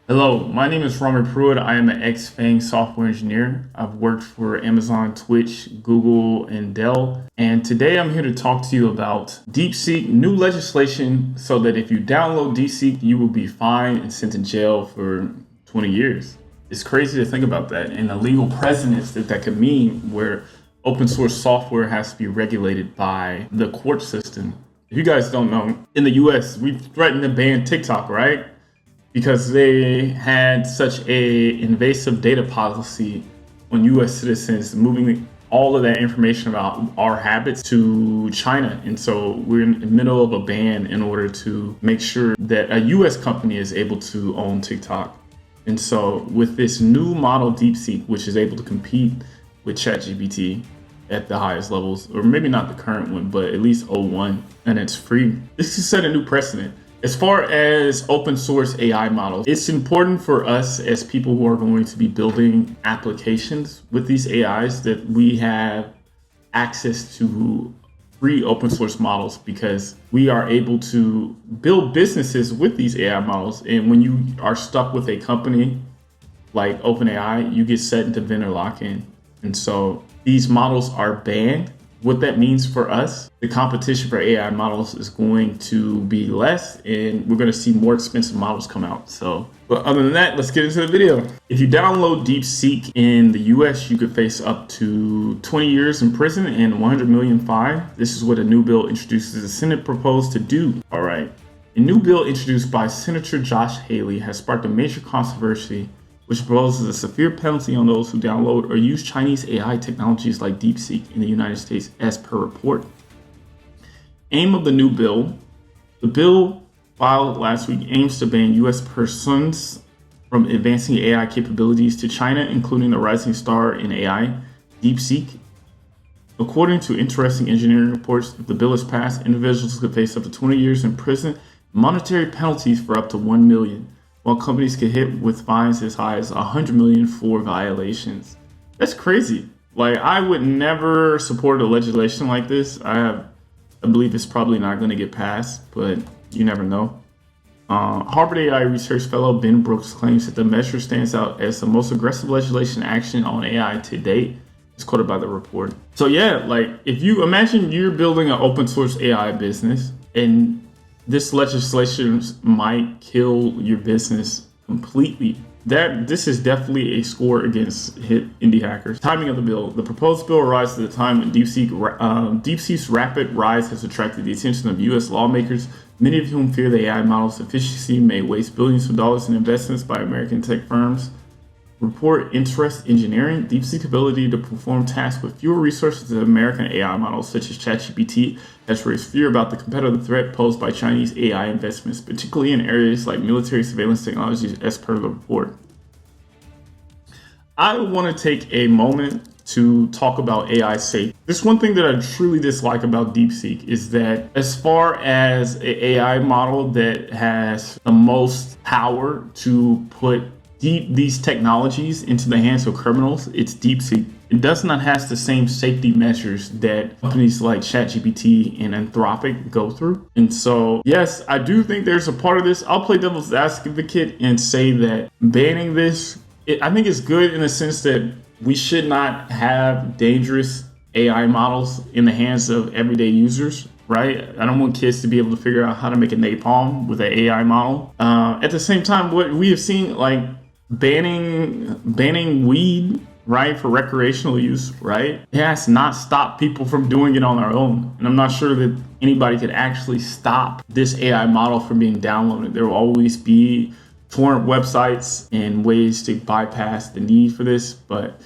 Hello, my name is Roman Pruitt. I am an ex-FANG software engineer. I've worked for Amazon, Twitch, Google, and Dell. And today I'm here to talk to you about Deepseek, new legislation so that if you download Deepseek, you will be fined and sent to jail for 20 years. It's crazy to think about that and the legal precedents that could mean where open source software has to be regulated by the court system. If you guys don't know, in the US, we've threatened to ban TikTok, right? Because they had such a invasive data policy on US citizens, moving all of that information about our habits to China. And so we're in the middle of a ban in order to make sure that a US company is able to own TikTok. And so with this new model Deepseek, which is able to compete with ChatGPT at the highest levels, or maybe not the current one, but at least O1, and it's free, this has set a new precedent. As far as open source AI models, it's important for us as people who are going to be building applications with these AIs that we have access to free open source models, because we are able to build businesses with these AI models. And when you are stuck with a company like OpenAI, you get set into vendor lock-in. And so these models are banned. What that means for us, the competition for AI models is going to be less, and we're going to see more expensive models come out. So, but other than that, let's get into the video. If you download Deepseek in the US, you could face up to 20 years in prison and 100 million fine. This is what a new bill introduces the Senate proposed to do. All right. A new bill introduced by Senator Josh Haley has sparked a major controversy, which proposes a severe penalty on those who download or use Chinese AI technologies like DeepSeek in the United States, as per report. Aim of the new bill. The bill filed last week aims to ban U.S. persons from advancing AI capabilities to China, including the rising star in AI, DeepSeek. According to interesting engineering reports, if the bill is passed, individuals could face up to 20 years in prison, monetary penalties for up to $1 million. While companies get hit with fines as high as $100 million for violations. That's crazy. Like, I would never support a legislation like this. I believe it's probably not going to get passed, but you never know. Harvard AI research fellow Ben Brooks claims that the measure stands out as the most aggressive legislation action on AI to date. It's quoted by the report. So yeah, like, if you imagine you're building an open source AI business, and this legislation might kill your business completely. This is definitely a score against indie hackers. Timing of the bill. The proposed bill arrives at the time when DeepSeek's rapid rise has attracted the attention of U.S. lawmakers, many of whom fear the AI model's efficiency may waste billions of dollars in investments by American tech firms. Report interest engineering. DeepSeek's ability to perform tasks with fewer resources than American AI models such as ChatGPT has raised fear about the competitive threat posed by Chinese AI investments, particularly in areas like military surveillance technologies, as per the report. I want to take a moment to talk about AI safety. This one thing that I truly dislike about DeepSeek is that as far as an AI model that has the most power to put these technologies into the hands of criminals, it's DeepSeek. It does not have the same safety measures that companies like ChatGPT and Anthropic go through. And so, yes, I do think there's a part of this. I'll play devil's advocate and say that banning this, I think it's good in the sense that we should not have dangerous AI models in the hands of everyday users. Right? I don't want kids to be able to figure out how to make a napalm with an AI model. At the same time, what we have seen, like, banning weed, right, for recreational use, right, it has not stopped people from doing it on their own. And I'm not sure that anybody could actually stop this AI model from being downloaded. There will always be torrent websites and ways to bypass the need for this, but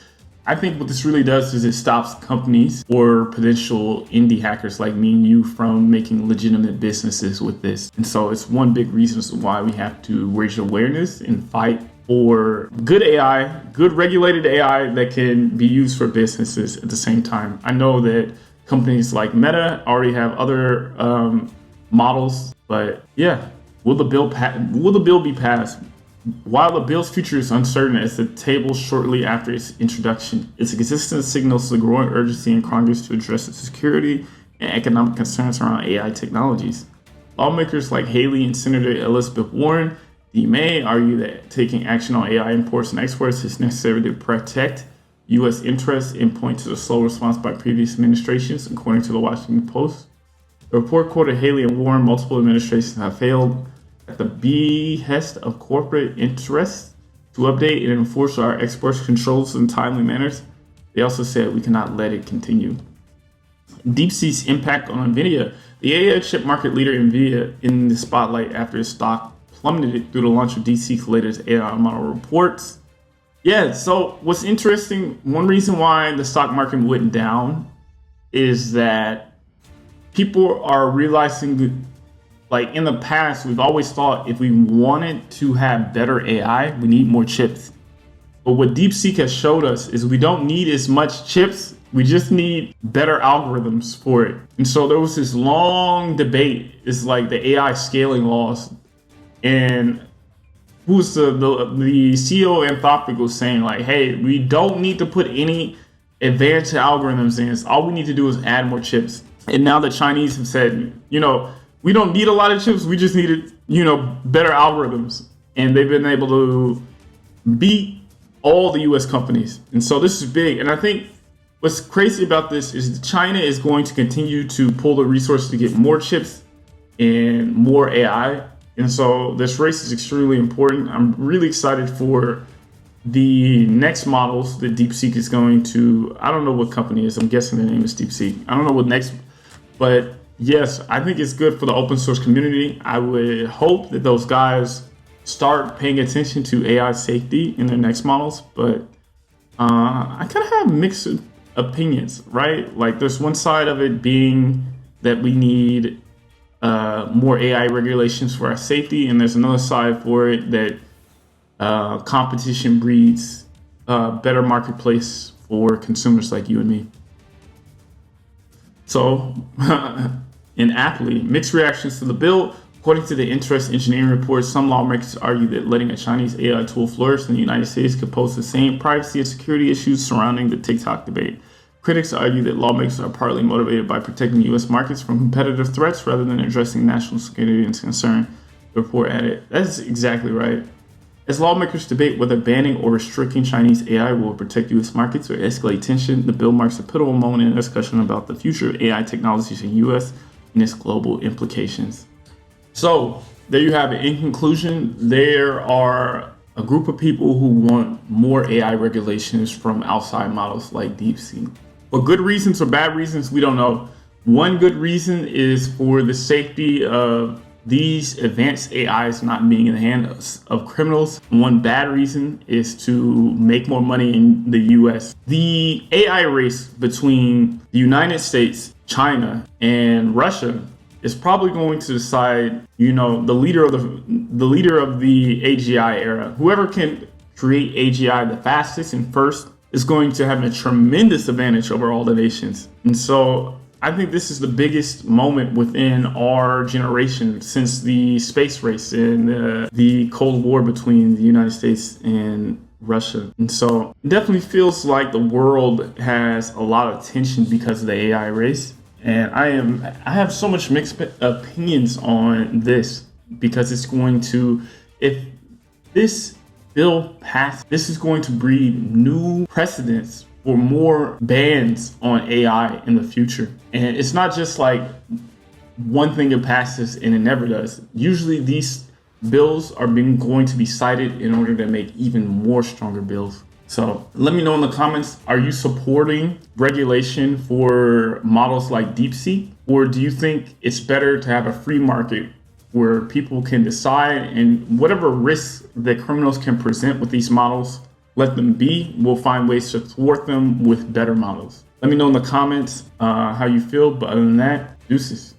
I think what this really does is it stops companies or potential indie hackers like me and you from making legitimate businesses with this. And so it's one big reason why we have to raise awareness and fight for good AI, good regulated AI that can be used for businesses at the same time. I know that companies like Meta already have other models, but yeah, will the bill be passed? While the bill's future is uncertain as the table shortly after its introduction, its existence signals the growing urgency in Congress to address the security and economic concerns around AI technologies. Lawmakers like Haley and Senator Elizabeth Warren The may argue that taking action on AI imports and exports is necessary to protect U.S. interests and point to the slow response by previous administrations, according to the Washington Post. The report quoted Haley and Warren. Multiple administrations have failed at the behest of corporate interests to update and enforce our export controls in timely manners. They also said we cannot let it continue. Deepseek's impact on NVIDIA. The AI chip market leader NVIDIA in the spotlight after its stock plummeted through the launch of Deepseek's latest AI model reports. Yeah, so what's interesting, one reason why the stock market went down is that people are realizing that, like in the past, we've always thought if we wanted to have better AI, we need more chips. But what DeepSeek has showed us is we don't need as much chips. We just need better algorithms for it. And so there was this long debate. It's like the AI scaling laws. And who's the CEO of Anthropic was saying like, hey, we don't need to put any advanced algorithms in. All we need to do is add more chips. And now the Chinese have said, we don't need a lot of chips. We just needed, better algorithms. And they've been able to beat all the US companies. And so this is big. And I think what's crazy about this is China is going to continue to pull the resources to get more chips and more AI. And so this race is extremely important. I'm really excited for the next models that DeepSeek is going to, I don't know what company it is. I'm guessing the name is DeepSeek. I don't know what next, but yes, I think it's good for the open source community. I would hope that those guys start paying attention to AI safety in their next models, but I kind of have mixed opinions, right? Like there's one side of it being that we need more AI regulations for our safety, and there's another side for it that competition breeds a better marketplace for consumers like you and me. So, and aptly, mixed reactions to the bill. According to the Interest Engineering Report, some lawmakers argue that letting a Chinese AI tool flourish in the United States could pose the same privacy and security issues surrounding the TikTok debate. Critics argue that lawmakers are partly motivated by protecting U.S. markets from competitive threats rather than addressing national security and concern, the report added. That's exactly right. As lawmakers debate whether banning or restricting Chinese AI will protect U.S. markets or escalate tension, the bill marks a pivotal moment in a discussion about the future of AI technologies in the U.S. and its global implications. So there you have it. In conclusion, there are a group of people who want more AI regulations from outside models like DeepSeek. For good reasons or bad reasons, we don't know. One good reason is for the safety of these advanced AIs not being in the hands of criminals. One bad reason is to make more money in the US. The AI race between the United States, China, and Russia is probably going to decide, the leader of the AGI era. Whoever can create AGI the fastest and first is going to have a tremendous advantage over all the nations. And so I think this is the biggest moment within our generation since the space race and the Cold War between the United States and Russia. And so it definitely feels like the world has a lot of tension because of the AI race. And I have so much mixed opinions on this because it's going to, if this bill passes, this is going to breed new precedents for more bans on AI in the future. And it's not just like one thing that passes and it never does. Usually these bills are going to be cited in order to make even more stronger bills. So let me know in the comments, are you supporting regulation for models like DeepSeek? Or do you think it's better to have a free market where people can decide, and whatever risks that criminals can present with these models, let them be. We'll find ways to thwart them with better models. Let me know in the comments how you feel. But other than that, deuces.